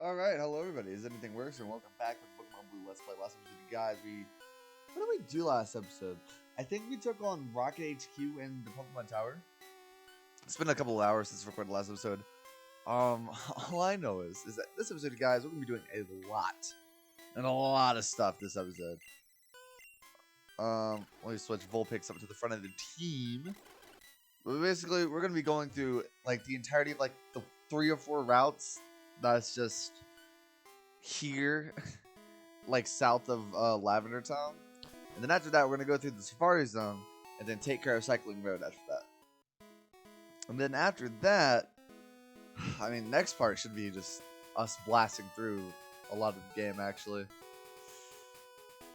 Alright, hello everybody. Is anything worse? And welcome back to Pokemon Blue Let's Play. Last episode, you guys, what did we do last episode? I think we took on Rocket HQ and the Pokemon Tower. It's been a couple of hours since we recorded the last episode. All I know is that this episode, you guys, we're gonna be doing a lot of stuff this episode. Let me switch Vulpix up to the front of the team. But basically, we're gonna be going through like the entirety of like the 3 or 4 routes that's just here, like south of Lavender Town. And then after that, we're going to go through the Safari Zone and then take care of Cycling Road after that. And then after that, I mean, next part should be just us blasting through a lot of the game, actually.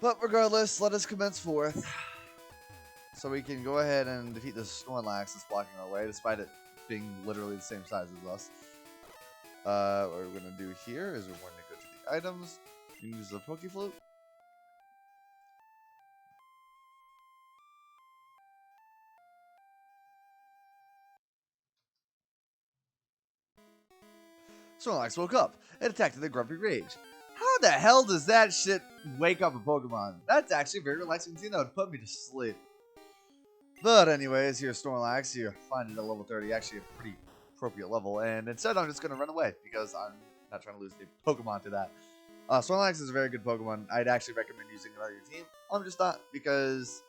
But regardless, let us commence forth. So we can go ahead and defeat the Snorlax that's blocking our way, despite it being literally the same size as us. What we're going to do here is we're going to go to the items, use the Pokeflute. Snorlax woke up and attacked with a grumpy rage. How the hell does that shit wake up a Pokemon? That's actually very relaxing scene that would put me to sleep. But anyways, here's Snorlax. You find it at level 30, actually a pretty appropriate level. And instead, I'm just going to run away because I'm not trying to lose a Pokemon to that. Snorlax is a very good Pokemon. I'd actually recommend using it on your team. I'm just not because,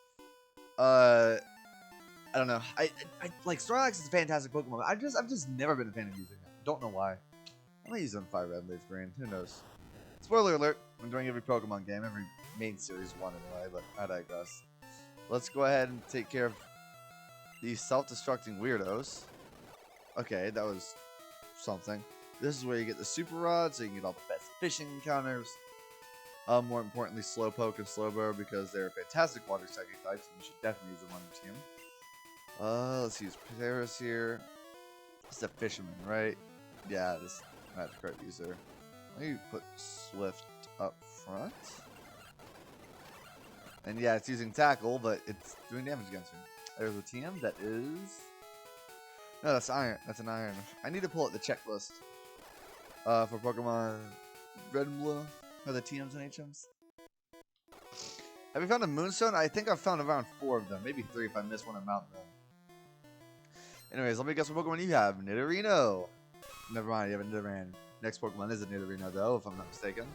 I don't know. I like Snorlax is a fantastic Pokemon. I've just never been a fan of using it. Don't know why. I might use it on Fire Red, Leaf Green. Who knows? Spoiler alert. I'm doing every Pokemon game, every main series one anyway, but I digress. Let's go ahead and take care of these self-destructing weirdos. Okay, that was something. This is where you get the Super Rod, so you can get all the best fishing encounters. More importantly, Slowpoke and Slowbro, because they're fantastic water psychic types, and you should definitely use them on your team. Let's use Paris here. It's a fisherman, right? Yeah, this that's the correct user. Let me put Swift up front. And yeah, it's using Tackle, but it's doing damage against me. There's a TM that is... No, that's Iron. That's an Iron. I need to pull up the checklist for Pokemon Red and Blue. For the TMs and HMs. Have you found a Moonstone? I think I've found around 4 of them. Maybe 3 if I miss one at Mountain Run. Anyways, let me guess what Pokemon you have. Nidorino. Never mind, you have a Nidoran. Next Pokemon is a Nidorino, though, if I'm not mistaken.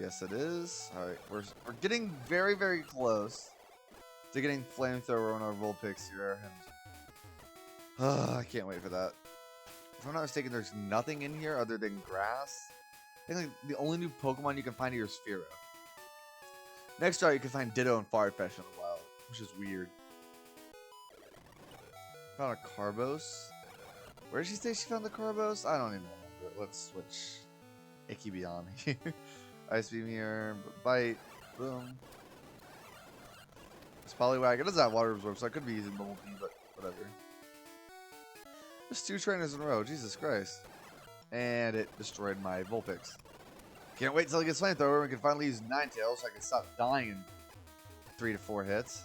Yes, it is. Alright, we're getting very, very close to getting Flamethrower on our Vulpix here. And I can't wait for that. If I'm not mistaken, there's nothing in here other than grass. I think like, the only new Pokemon you can find here is Fearow. Next out, you can find Ditto and Farfetch in the wild, which is weird. Found a Carbos. Where did she say she found the Carbos? I don't even remember. Let's switch Ikibion here. Ice Beam here, Bite, boom. It's Poliwag. It doesn't have Water Absorb, so I could be using Bumble Bee, but whatever. There's 2 trainers in a row. Jesus Christ. And it destroyed my Vulpix. Can't wait until it gets Flamethrower and we can finally use Ninetales so I can stop dying in 3 to 4 hits.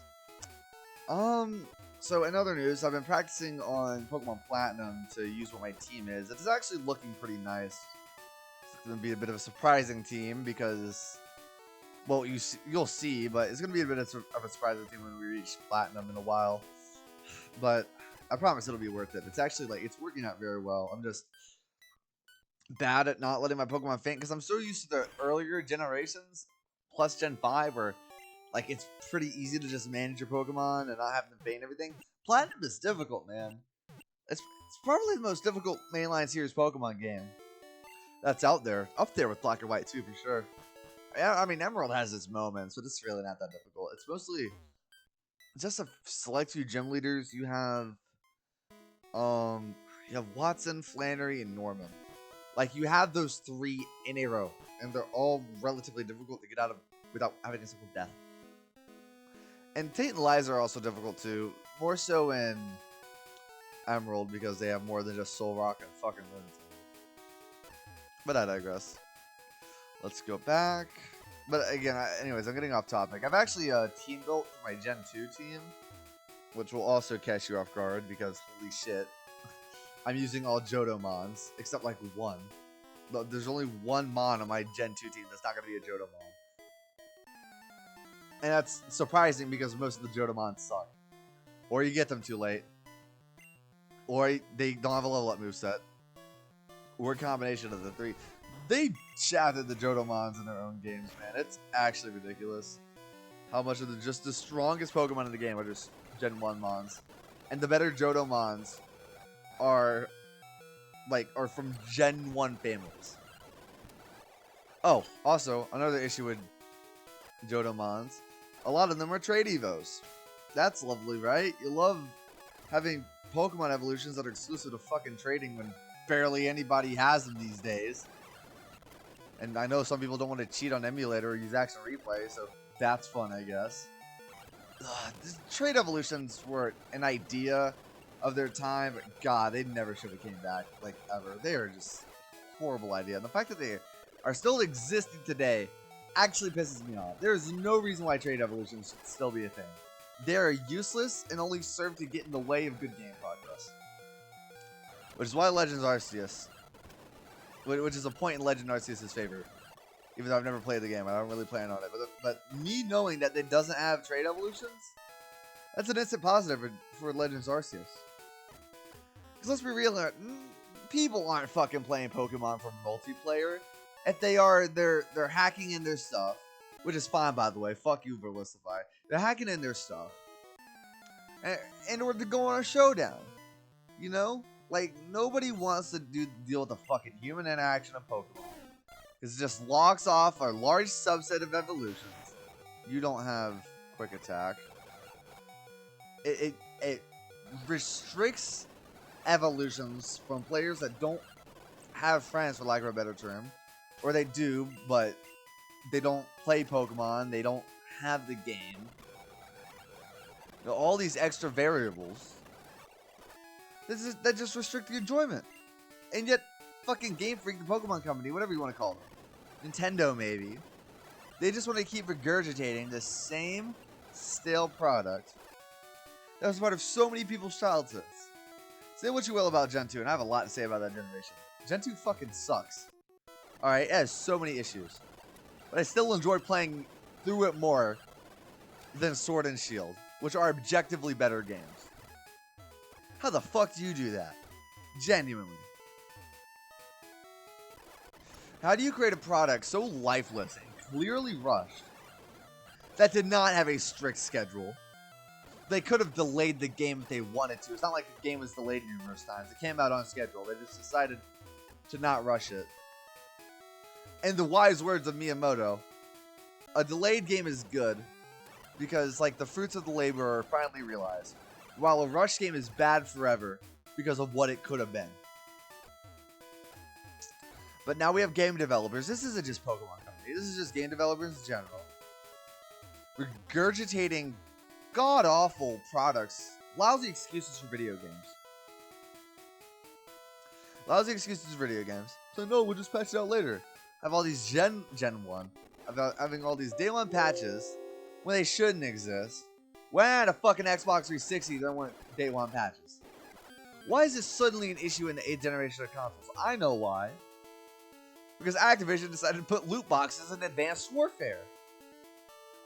So in other news, I've been practicing on Pokemon Platinum to use what my team is. It's actually looking pretty nice. It's going to be a bit of a surprising team because, well, you'll see, but it's going to be a bit of a surprising team when we reach Platinum in a while. But I promise it'll be worth it. It's actually, like, it's working out very well. I'm just bad at not letting my Pokemon faint because I'm so used to the earlier generations, plus Gen 5, where like it's pretty easy to just manage your Pokemon and not have them faint and everything. Platinum is difficult, man. It's probably the most difficult mainline series Pokemon game that's out there. Up there with Black and White too, for sure. Yeah, I mean Emerald has its moments, but it's really not that difficult. It's mostly just a select few gym leaders. You have Watson, Flannery, and Norman. Like, you have those 3 in a row, and they're all relatively difficult to get out of without having a single death. And Tate and Liza are also difficult too, more so in Emerald because they have more than just Soul Rock and fucking Lunatic. But I digress. Let's go back. But again, anyways, I'm getting off topic. I've actually team built for my Gen 2 team, which will also catch you off guard because holy shit. I'm using all Johto Mons, except like one. There's only one Mon on my Gen 2 team that's not going to be a Johto Mon. And that's surprising because most of the Johto Mons suck. Or you get them too late. Or they don't have a level up moveset. Or a combination of the three. They shafted the Johto Mons in their own games, man. It's actually ridiculous. How much of just the strongest Pokemon in the game are just Gen 1 Mons. And the better Johto Mons are from Gen 1 families. Oh, also, another issue with Johto Mons. A lot of them are trade evos. That's lovely, right? You love having Pokemon evolutions that are exclusive to fucking trading when barely anybody has them these days. And I know some people don't want to cheat on emulator or use action replay, so that's fun, I guess. Trade evolutions were an idea of their time, but God, they never should have came back, like, ever. They are just a horrible idea. And the fact that they are still existing today actually pisses me off. There is no reason why trade evolutions should still be a thing. They are useless and only serve to get in the way of good game progress. Which is why Legends Arceus, which is a point in Legend Arceus' favor. Even though I've never played the game, I don't really plan on it. But me knowing that it doesn't have trade evolutions, that's an instant positive for Legends Arceus. Because let's be real, people aren't fucking playing Pokemon for multiplayer. If they are, they're hacking in their stuff, which is fine, by the way. Fuck you, Verlisify. They're hacking in their stuff in order to go on a showdown. You know? Like, nobody wants to deal with the fucking human interaction of Pokemon. Because it just locks off a large subset of evolutions. You don't have quick attack. It restricts evolutions from players that don't have friends, for lack of a better term. Or they do, but they don't play Pokemon. They don't have the game. You know, all these extra variables. That just restrict the enjoyment. And yet, fucking Game Freak, the Pokemon company, whatever you want to call them, Nintendo maybe, they just want to keep regurgitating the same stale product that was part of so many people's childhoods. Say what you will about Gen 2, and I have a lot to say about that generation. Gen 2 fucking sucks. Alright, it has so many issues. But I still enjoy playing through it more than Sword and Shield, which are objectively better games. How the fuck do you do that? Genuinely. How do you create a product so lifeless and clearly rushed that did not have a strict schedule? They could have delayed the game if they wanted to. It's not like the game was delayed numerous times. It came out on schedule. They just decided to not rush it. In the wise words of Miyamoto, a delayed game is good because, like, the fruits of the labor are finally realized, while a rush game is bad forever because of what it could have been. But now we have game developers. This isn't just Pokemon Company. This is just game developers in general. Regurgitating god-awful products. Lousy excuses for video games. Lousy excuses for video games. So no, we'll just patch it out later. Have all these Gen 1. Having all these Day 1 patches when they shouldn't exist. When a fucking Xbox 360 there weren't Day 1 patches. Why is this suddenly an issue in the 8th generation of consoles? I know why. Because Activision decided to put loot boxes in Advanced Warfare.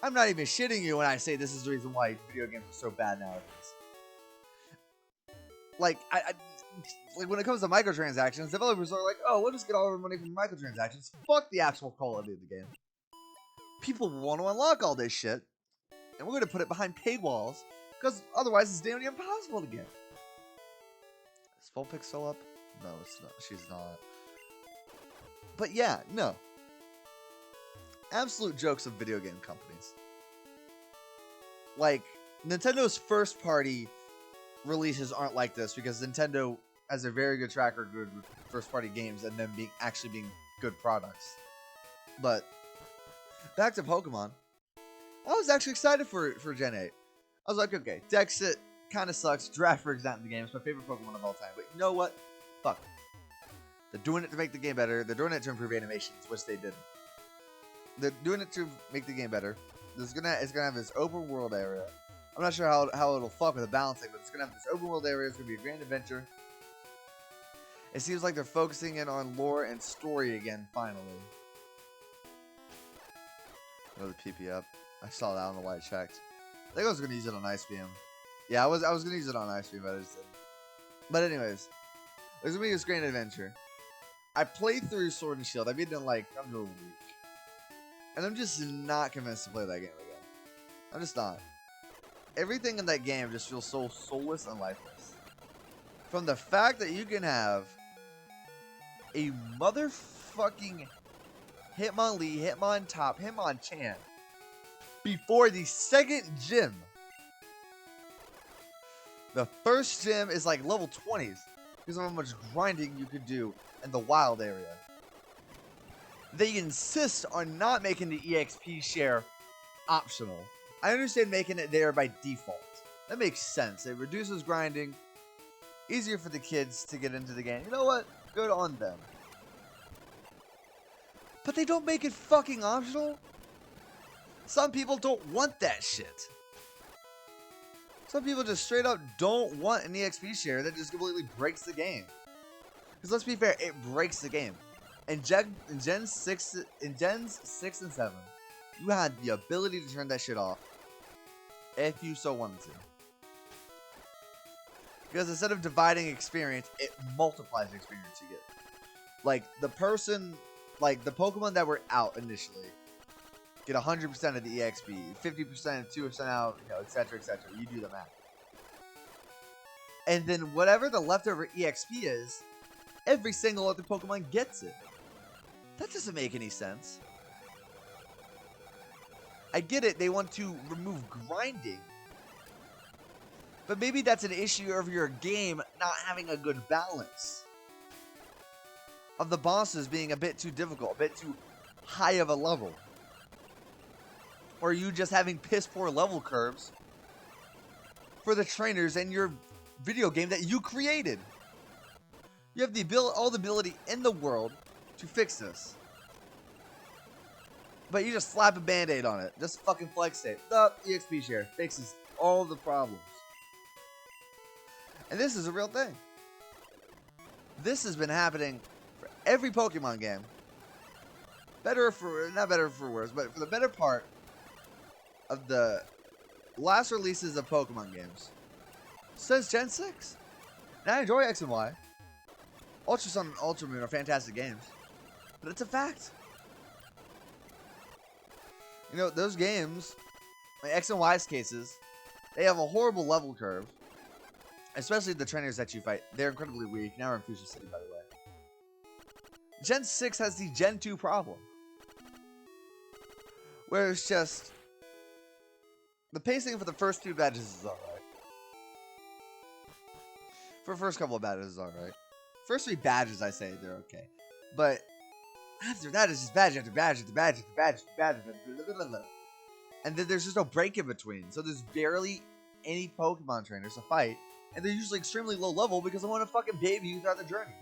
I'm not even shitting you when I say this is the reason why video games are so bad nowadays. Like, like when it comes to microtransactions, developers are like, oh, we'll just get all of our money from microtransactions. Fuck the actual quality of the game. People want to unlock all this shit, and we're going to put it behind paywalls, because otherwise it's damn near impossible to get. Is Vulpix still up? No, it's not. She's not. But yeah, no. Absolute jokes of video game companies. Like, Nintendo's first party releases aren't like this because Nintendo has a very good track record with first party games and them actually being good products. But back to Pokemon. I was actually excited for Gen 8. I was like, okay, Dexit kind of sucks. Giraffe's not in the game. It's my favorite Pokemon of all time. But you know what? Fuck. They're doing it to make the game better. They're doing it to improve animations, which they didn't. They're doing it to make the game better. It's gonna have this open world area. I'm not sure how it'll fuck with the balancing, but it's gonna have this open world area. It's gonna be a grand adventure. It seems like they're focusing in on lore and story again, finally. Another PP up. I saw that, I don't know why I checked. I think I was going to use it on Ice Beam. Yeah, I was going to use it on Ice Beam, but I just didn't. But anyways, there's going to be this great adventure. I played through Sword and Shield. I beat it in like under a week. And I'm just not convinced to play that game again. I'm just not. Everything in that game just feels so soulless and lifeless. From the fact that you can have a motherfucking Hitmonlee, Hitmontop, Hitmonchan before the second gym. The first gym is like level 20s because of how much grinding you could do in the wild area. They insist on not making the EXP share optional. I understand making it there by default. That makes sense. It reduces grinding. Easier for the kids to get into the game. You know what? Good on them. But they don't make it fucking optional. Some people don't want that shit. Some people just straight up don't want an EXP share that just completely breaks the game. Because let's be fair, it breaks the game. In Gens 6 and 7, you had the ability to turn that shit off if you so wanted to. Because instead of dividing experience, it multiplies the experience you get. Like the Pokemon that were out initially get 100% of the EXP, 50%, 2% out, etc., etc. You do the math. And then whatever the leftover EXP is, every single other Pokemon gets it. That doesn't make any sense. I get it, they want to remove grinding. But maybe that's an issue of your game not having a good balance. Of the bosses being a bit too difficult, a bit too high of a level. Or you just having piss poor level curves for the trainers in your video game that you created. You have all the ability in the world to fix this. But you just slap a band-aid on it. Just fucking flex it. The EXP share fixes all the problems. And this is a real thing. This has been happening for every Pokemon game. Not better for worse, but for the better part of the last releases of Pokemon games. Since Gen 6. And I enjoy X and Y. Ultra Sun and Ultra Moon are fantastic games. But it's a fact. Those games, like X and Y's cases, they have a horrible level curve. Especially the trainers that you fight. They're incredibly weak. Now we're in Fuchsia City, by the way. Gen 6 has the Gen 2 problem. Where it's just... the pacing for the first 2 badges is alright. For the first couple of badges is alright. First 3 badges, I say, they're okay. But after that, it's just badge after badge after badge after badge after badge after blah, blah, blah. And then there's just no break in between. So there's barely any Pokemon trainers to fight. And they're usually extremely low level because I want to fucking baby you throughout the journey.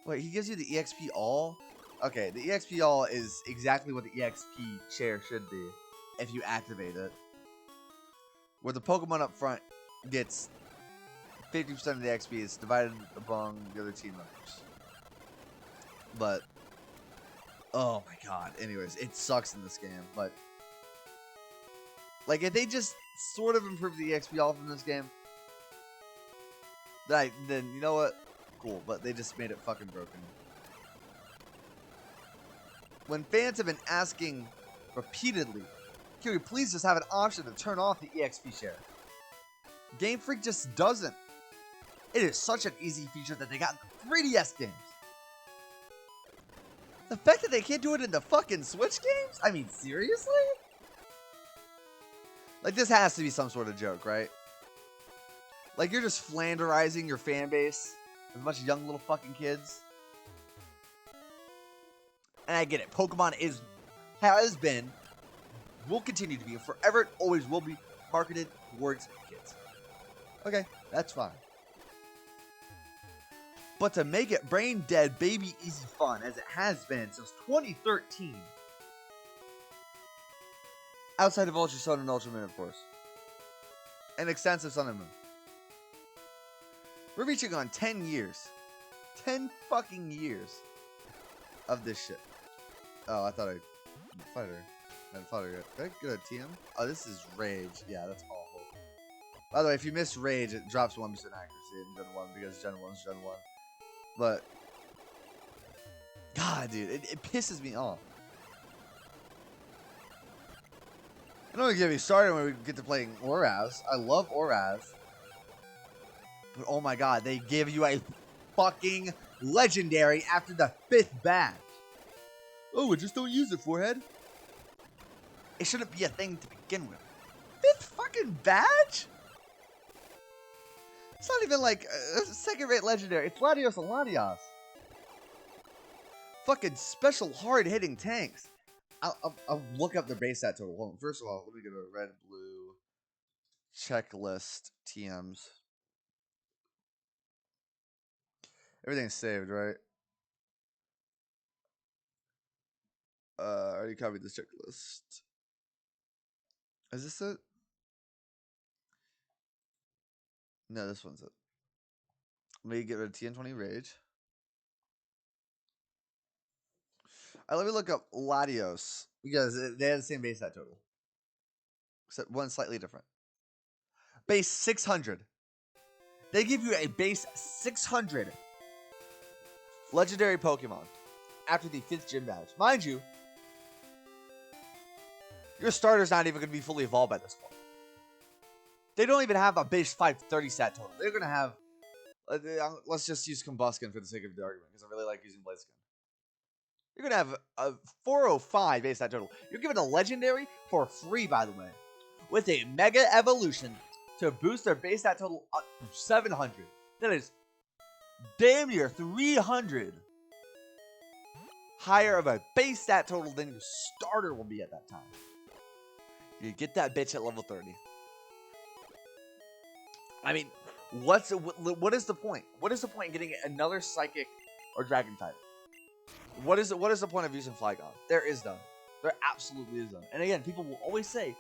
Wait, he gives you the EXP all? Okay, the EXP all is exactly what the EXP share should be if you activate it. Where the Pokemon up front gets 50% of the XP is divided among the other team members. But, oh my god. Anyways, it sucks in this game, but... like, if they just sort of improve the EXP off in this game, then you know what? Cool, but they just made it fucking broken. When fans have been asking repeatedly, can we please just have an option to turn off the EXP share? Game Freak just doesn't. It is such an easy feature that they got in the 3DS games. The fact that they can't do it in the fucking Switch games? I mean, seriously? Like, this has to be some sort of joke, right? Like, you're just flanderizing your fan base with a bunch of young little fucking kids. And I get it. Pokemon has been, will continue to be, and forever always will be marketed towards kids. Okay, that's fine. But to make it brain dead, baby easy fun, as it has been since 2013. Outside of Ultra Sun and Ultra Moon, of course. And extensive Sun and Moon. We're reaching on 10 years. 10 fucking years of this shit. Oh, I thought I thought I did I get a TM? Oh, this is Rage. Yeah, that's awful. By the way, if you miss Rage, it drops 1% accuracy in Gen 1 because Gen 1's Gen 1. But, God, dude, it pisses me off. I don't want to get me started when we get to playing Oraz. I love Oraz. But, oh my God, they give you a fucking legendary after the 5th badge. Oh, we just don't use it, forehead. It shouldn't be a thing to begin with. 5th fucking badge? It's not even like a second-rate legendary. It's Latios and Latios. Fucking special hard-hitting tanks. I'll look up their base stat total. Hold on. First of all, let me get a red, blue checklist TMs. Everything's saved, right? I already copied this checklist. Is this it? No, this one's it. Let me get rid of TN20 Rage. Let me look up Latios because they have the same base stat total, except one slightly different. Base 600. They give you a base 600 legendary Pokemon after the 5th gym badge. Mind you, your starter's not even going to be fully evolved by this point. They don't even have a base 530 stat total. They're going to have... let's just use Combuskin for the sake of the argument, because I really like using Blaziken. You're going to have a 405 base stat total. You're given a legendary for free, by the way, with a Mega Evolution to boost their base stat total up to 700. That is damn near 300 higher of a base stat total than your starter will be at that time. You get that bitch at level 30. I mean, what is the point? What is the point in getting another Psychic or Dragon type? What is the point of using Flygon? There is none. There absolutely is none. And again, people will always say,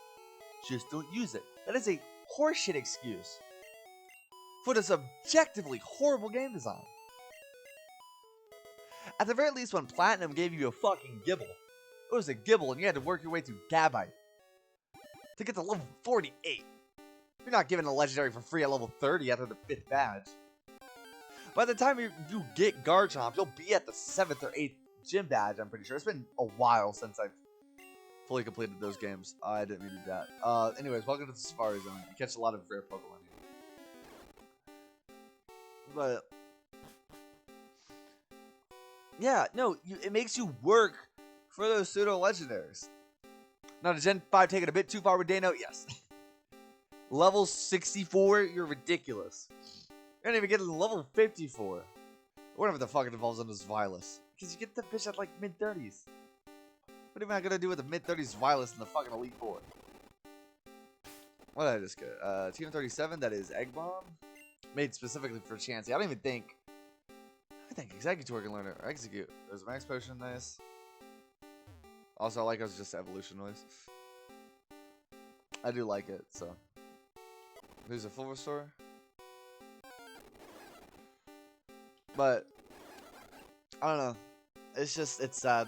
just don't use it. That is a horseshit excuse for this objectively horrible game design. At the very least, when Platinum gave you a fucking Gible, it was a Gible and you had to work your way through Gabite to get to level 48. You're not given a legendary for free at level 30 after the 5th badge. By the time you get Garchomp, you'll be at the 7th or 8th gym badge, I'm pretty sure. It's been a while since I've fully completed those games. I didn't mean to do that. Anyways, welcome to the Safari Zone. You catch a lot of rare Pokemon here. But, yeah, no, it makes you work for those pseudo-legendaries. Now, the Gen 5 taking a bit too far with Dano? Yes. Level 64? You're ridiculous. You're not even getting level 54. Whatever the fuck it evolves into this Vilas. Because you get the bitch at like mid-30s. What am I going to do with the mid-30s Vilas in the fucking Elite Four? What did I just get? TM37, that is Egg Bomb. Made specifically for Chansey. I don't even think... I think Executor can learn it. Or Execute. There's a Max Potion, nice. Also, I like it was just evolution noise. I do like it, so. There's a full restore. But, I don't know. It's just, it's sad.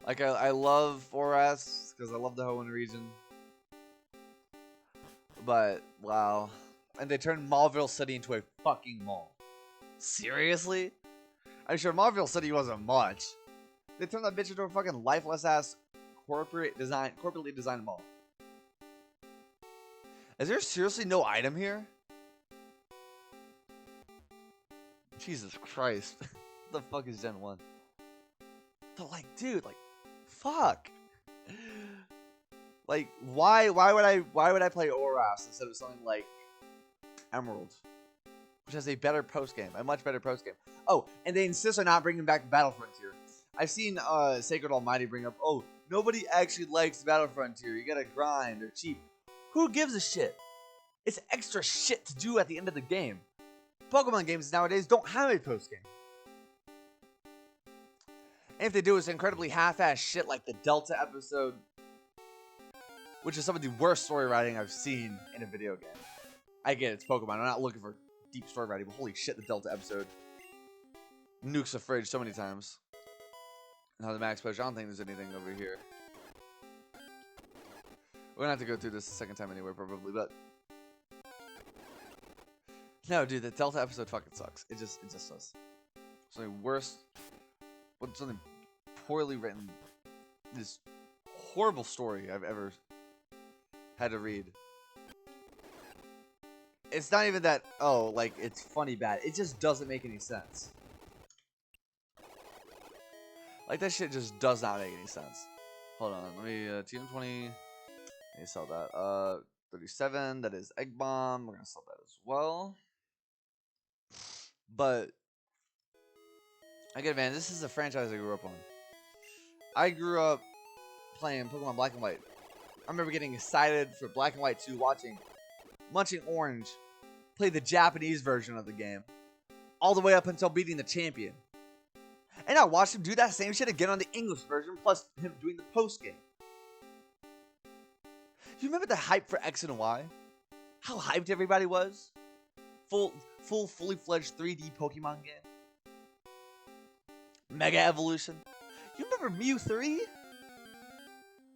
Like, I love Oraz, because I love the Hoenn region. But, wow. And they turned Mauville City into a fucking mall. Seriously? I'm sure Mauville City wasn't much. They turned that bitch into a fucking lifeless-ass corporately designed mall. Is there seriously no item here? Jesus Christ. What the fuck is Gen 1? But like, dude, like, fuck. Like, why would I play Oraz instead of something like Emerald? Which has a better post-game, a much better post-game. Oh, and they insist on not bringing back Battle Frontier. I've seen Sacred Almighty bring up, oh, nobody actually likes Battle Frontier. You gotta grind, they're cheap. Who gives a shit? It's extra shit to do at the end of the game. Pokemon games nowadays don't have a post-game. And if they do, it's incredibly half-ass shit like the Delta episode, which is some of the worst story writing I've seen in a video game. I get it's Pokemon. I'm not looking for deep story writing, but holy shit, the Delta episode nukes the fridge so many times. Now the max push, I don't think there's anything over here. We're gonna have to go through this a second time anyway, probably, but no, dude, the Delta episode fucking sucks. It just does. Something worse, but something poorly written. This horrible story I've ever had to read. It's not even that, oh, like, it's funny bad. It just doesn't make any sense. Like, that shit just does not make any sense. Hold on, let me, TM20, let me sell that. 37, that is Egg Bomb. We're gonna sell that as well. But, again, man, this is a franchise I grew up on. I grew up playing Pokemon Black and White. I remember getting excited for Black and White 2, watching Munching Orange play the Japanese version of the game, all the way up until beating the champion. And I watched him do that same shit again on the English version, plus him doing the post game. You remember the hype for X and Y? How hyped everybody was? Fully fledged 3D Pokemon game. Mega Evolution. You remember Mew 3? You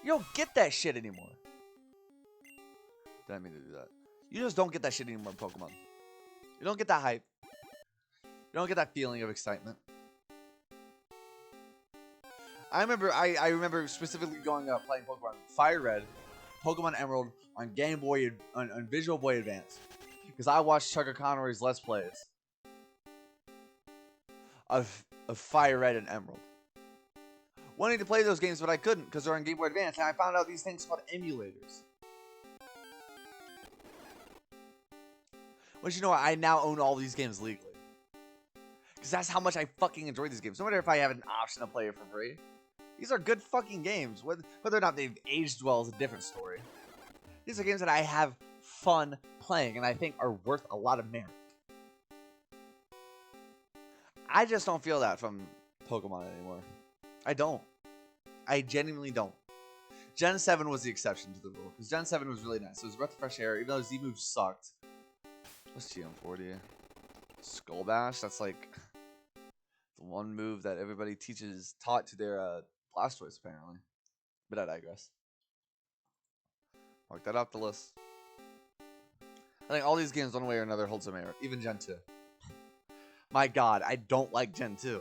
don't get that shit anymore. Didn't mean to do that. You just don't get that shit anymore in Pokemon. You don't get that hype. You don't get that feeling of excitement. I remember specifically going up playing Pokemon Fire Red, Pokemon Emerald on Game Boy on Visual Boy Advance, because I watched Chucker Conroy's Let's Plays of Fire Red and Emerald. Wanting to play those games, but I couldn't because they're on Game Boy Advance, and I found out these things called emulators. Which, you know what, I now own all these games legally. Because that's how much I fucking enjoy these games. No matter if I have an option to play it for free. These are good fucking games. Whether or not they've aged well is a different story. These are games that I have fun playing and I think are worth a lot of merit. I just don't feel that from Pokemon anymore. I don't. I genuinely don't. Gen 7 was the exception to the rule. Because Gen 7 was really nice. It was a breath of fresh air, even though Z moves sucked. What's GM40? Skull Bash? That's like the one move that everybody taught to their Blastoise, apparently. But I digress. Mark that off the list. I think all these games, one way or another, hold some merit. Even Gen 2. My god, I don't like Gen 2.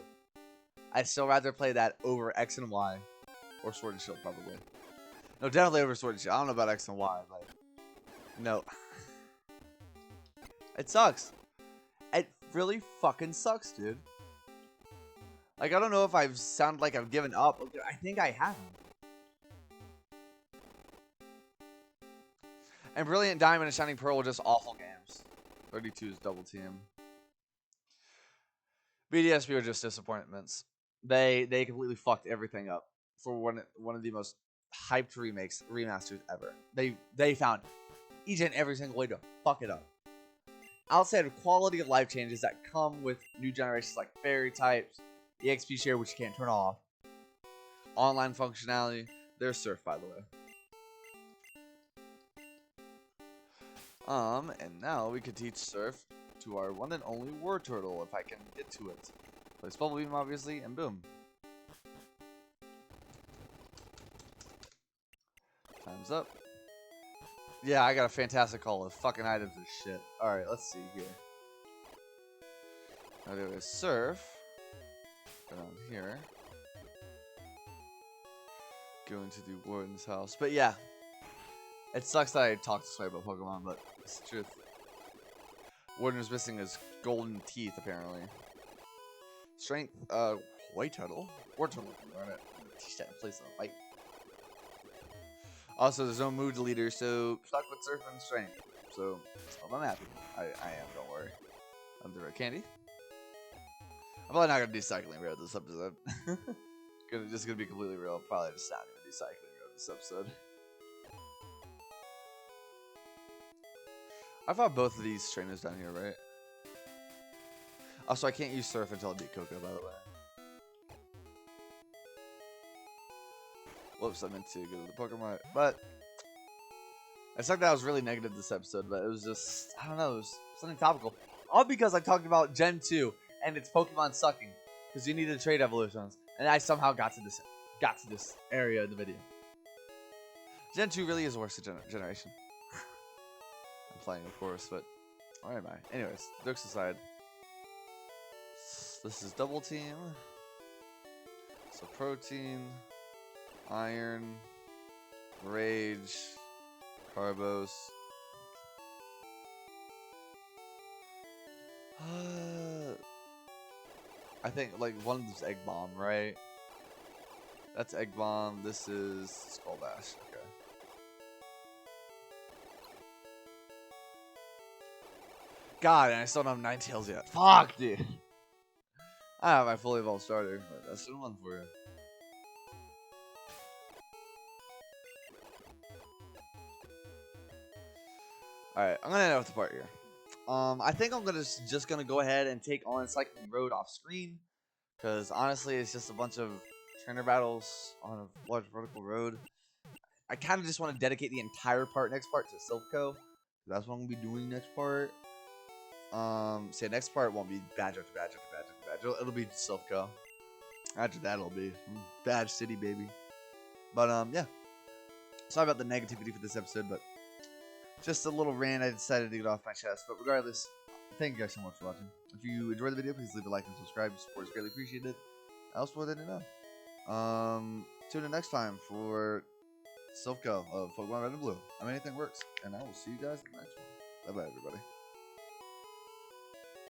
I'd still rather play that over X and Y. Or Sword and Shield, probably. No, definitely over Sword and Shield. I don't know about X and Y, but no. It sucks. It really fucking sucks, dude. Like, I don't know if I've sounded like I've given up. I think I haven't. And Brilliant Diamond and Shining Pearl were just awful games. 32 is double team. BDSP were just disappointments. They completely fucked everything up for one of the most hyped remasters ever. They found each and every single way to fuck it up. Outside of quality of life changes that come with new generations like fairy types, the XP share which you can't turn off, online functionality, there's Surf, by the way. And now we could teach Surf to our one and only Wartortle if I can get to it. Place Bubble Beam, obviously, and boom. Time's up. Yeah, I got a fantastic haul of fucking items and shit. Alright, let's see here. Now there is Surf. Down here. Going to the Warden's house. But yeah. It sucks that I talk this way about Pokemon, but it's the truth. Warden is missing his golden teeth, apparently. Strength, White Turtle? Wartortle. Alright, teach that in place of a fight. Also, there's no move deleter, so stuck with Surf and Strength. So, I'm happy. I am, don't worry. Under a candy. I'm probably not gonna do cycling road this episode. Just gonna be completely real. I'm probably just not gonna do cycling road this episode. I fought both of these trainers down here, right? Also, I can't use Surf until I beat Coco, by the way. Whoops, I meant to go to the Pokemon, but I sucked that I was really negative this episode, but it was just, I don't know, it was something topical. All because I talked about Gen 2 and its Pokemon sucking. Because you needed trade evolutions. And I somehow got to this area of the video. Gen 2 really is the worst generation. I'm playing, of course, but where am I? Anyways, jokes aside. This is Double Team. So Protein, Iron, Rage, Carbos. I think like one of them's Egg Bomb, right? That's Egg Bomb. This is Skull Bash. Okay. God, and I still don't have Ninetales yet. Fuck, dude. I have my fully evolved starter, but that's the one for you. Alright, I'm gonna end off the part here. I think I'm just gonna go ahead and take on Cycling Road off screen, because honestly, it's just a bunch of trainer battles on a large vertical road. I kind of just want to dedicate the entire next part to Silph. That's what I'm gonna be doing next part. So yeah, next part won't be badge after badge after badge after badge. It'll be Silph. After that, it'll be Badge City, baby. But yeah. Sorry about the negativity for this episode, but just a little rant I decided to get off my chest. But regardless, thank you guys so much for watching. If you enjoyed the video, please leave a like and subscribe. Your support is greatly appreciated. Else more than enough. Tune in next time for Silph of Pokemon Red and Blue. I mean, anything works. And I will see you guys in the next one. Bye bye, everybody.